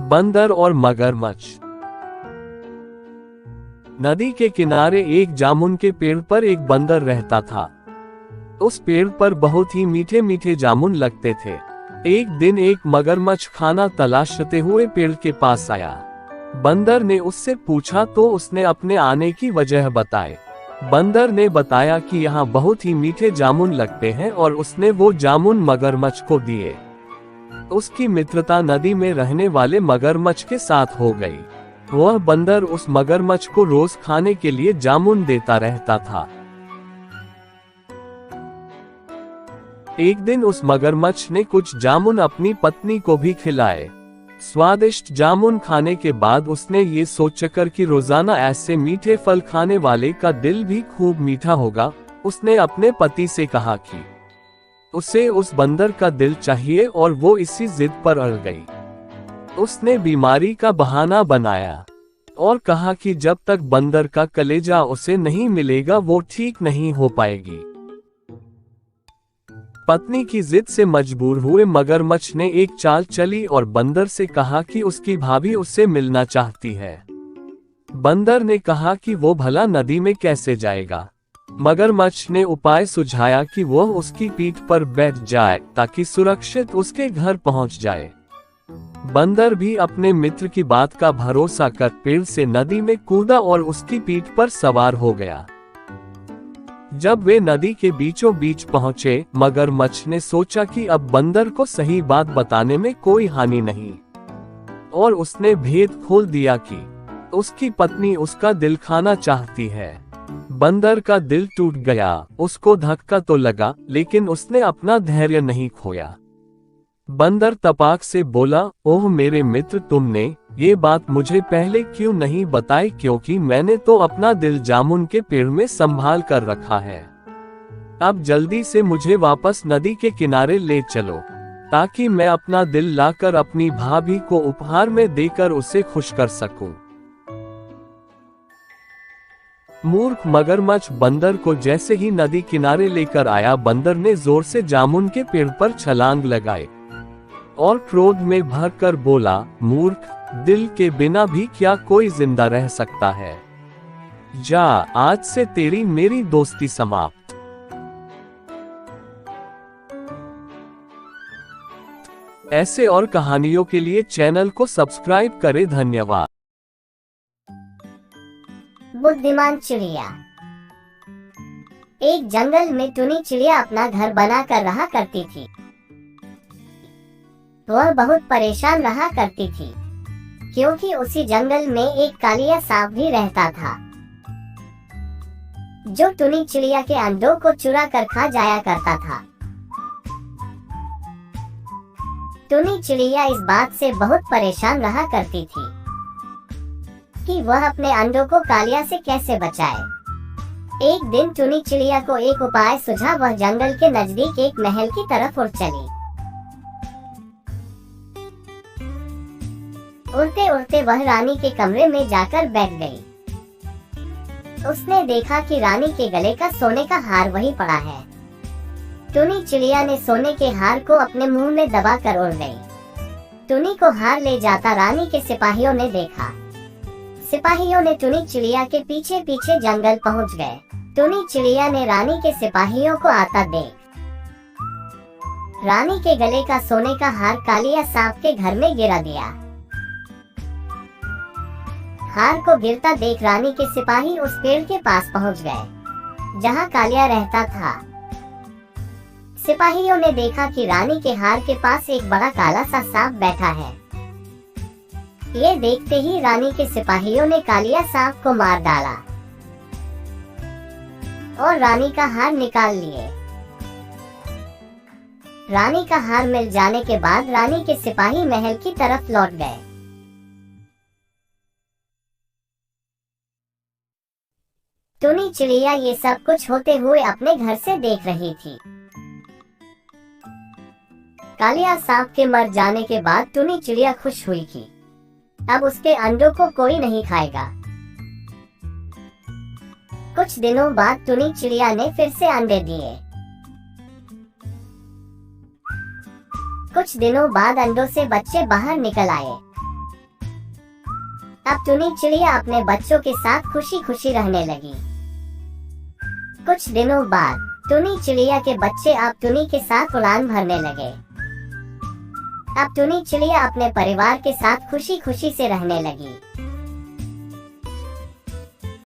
बंदर और मगरमच्छ। नदी के किनारे एक जामुन के पेड़ पर एक बंदर रहता था। उस पेड़ पर बहुत ही मीठे मीठे जामुन लगते थे। एक दिन एक मगरमच्छ खाना तलाशते हुए पेड़ के पास आया। बंदर ने उससे पूछा तो उसने अपने आने की वजह बताई। बंदर ने बताया कि यहाँ बहुत ही मीठे जामुन लगते हैं और उसने वो जामुन मगरमच्छ को दिए। उसकी मित्रता नदी में रहने वाले मगरमच्छ के साथ हो गई। वह बंदर उस मगरमच्छ को रोज खाने के लिए जामुन देता रहता था। एक दिन उस मगरमच्छ ने कुछ जामुन अपनी पत्नी को भी खिलाए। स्वादिष्ट जामुन खाने के बाद उसने ये सोचकर कि रोजाना ऐसे मीठे फल खाने वाले का दिल भी खूब मीठा होगा, उसने अपने पति से कहा कि उसे उस बंदर का दिल चाहिए और वो इसी जिद पर अड़ गई। उसने बीमारी का बहाना बनाया और कहा कि जब तक बंदर का कलेजा उसे नहीं मिलेगा वो ठीक नहीं हो पाएगी। पत्नी की जिद से मजबूर हुए मगरमच्छ ने एक चाल चली और बंदर से कहा कि उसकी भाभी उससे मिलना चाहती है। बंदर ने कहा कि वो भला नदी में कैसे जाएगा। मगरमच्छ ने उपाय सुझाया कि वह उसकी पीठ पर बैठ जाए ताकि सुरक्षित उसके घर पहुंच जाए। बंदर भी अपने मित्र की बात का भरोसा कर पेड़ से नदी में कूदा और उसकी पीठ पर सवार हो गया। जब वे नदी के बीचों बीच पहुंचे, मगरमच्छ ने सोचा कि अब बंदर को सही बात बताने में कोई हानि नहीं, और उसने भेद खोल दिया कि उसकी पत्नी उसका दिल खाना चाहती है। बंदर का दिल टूट गया। उसको धक्का तो लगा, लेकिन उसने अपना धैर्य नहीं खोया। बंदर तपाक से बोला, ओह मेरे मित्र, तुमने ये बात मुझे पहले क्यों नहीं बताई, क्योंकि मैंने तो अपना दिल जामुन के पेड़ में संभाल कर रखा है। अब जल्दी से मुझे वापस नदी के किनारे ले चलो, ताकि मैं अपना दिल लाकर अपनी भाभी को उपहार में देकर उसे खुश कर सकूं। मूर्ख मगरमच्छ बंदर को जैसे ही नदी किनारे लेकर आया, बंदर ने जोर से जामुन के पेड़ पर छलांग लगाई और क्रोध में भरकर बोला, मूर्ख, दिल के बिना भी क्या कोई जिंदा रह सकता है। जा, आज से तेरी मेरी दोस्ती समाप्त। ऐसे और कहानियों के लिए चैनल को सब्सक्राइब करें। धन्यवाद। बुद्धिमान चिड़िया। एक जंगल में टुनी चिड़िया अपना घर बनाकर रहा करती थी। वह बहुत परेशान रहा करती थी, क्योंकि उसी जंगल में एक कालिया सांप भी रहता था, जो टुनी चिड़िया के अंडों को चुरा कर खा जाया करता था। टुनी चिड़िया इस बात से बहुत परेशान रहा करती थी कि वह अपने अंडों को कालिया से कैसे बचाए। एक दिन टुनी चिड़िया को एक उपाय सूझा। वह जंगल के नजदीक एक महल की तरफ उड़ चली। उड़ते उड़ते वह रानी के कमरे में जाकर बैठ गई। उसने देखा कि रानी के गले का सोने का हार वहीं पड़ा है। टुनी चिड़िया ने सोने के हार को अपने मुंह में दबाकर उड़ गई। टुनी को हार ले जाता रानी के सिपाहियों ने देखा। सिपाहियों ने टुनी चिड़िया के पीछे पीछे जंगल पहुंच गए। टुनी चिड़िया ने रानी के सिपाहियों को आता देख रानी के गले का सोने का हार कालिया सांप के घर में गिरा दिया। हार को गिरता देख रानी के सिपाही उस पेड़ के पास पहुंच गए, जहां कालिया रहता था। सिपाहियों ने देखा कि रानी के हार के पास एक बड़ा काला सा सांप बैठा है। ये देखते ही रानी के सिपाहियों ने कालिया सांप को मार डाला और रानी का हार निकाल लिए। रानी का हार मिल जाने के बाद रानी के सिपाही महल की तरफ लौट गए। टुनी चिड़िया ये सब कुछ होते हुए अपने घर से देख रही थी। कालिया सांप के मर जाने के बाद टुनी चिड़िया खुश हुई कि अब उसके अंडों को कोई नहीं खाएगा। कुछ दिनों बाद टुनी चिड़िया ने फिर से अंडे दिए। कुछ दिनों बाद अंडों से बच्चे बाहर निकल आए। अब टुनी चिड़िया अपने बच्चों के साथ खुशी खुशी रहने लगी। कुछ दिनों बाद टुनी चिड़िया के बच्चे अब टुनी के साथ उड़ान भरने लगे। अब टुनी चिड़िया अपने परिवार के साथ खुशी खुशी से रहने लगी।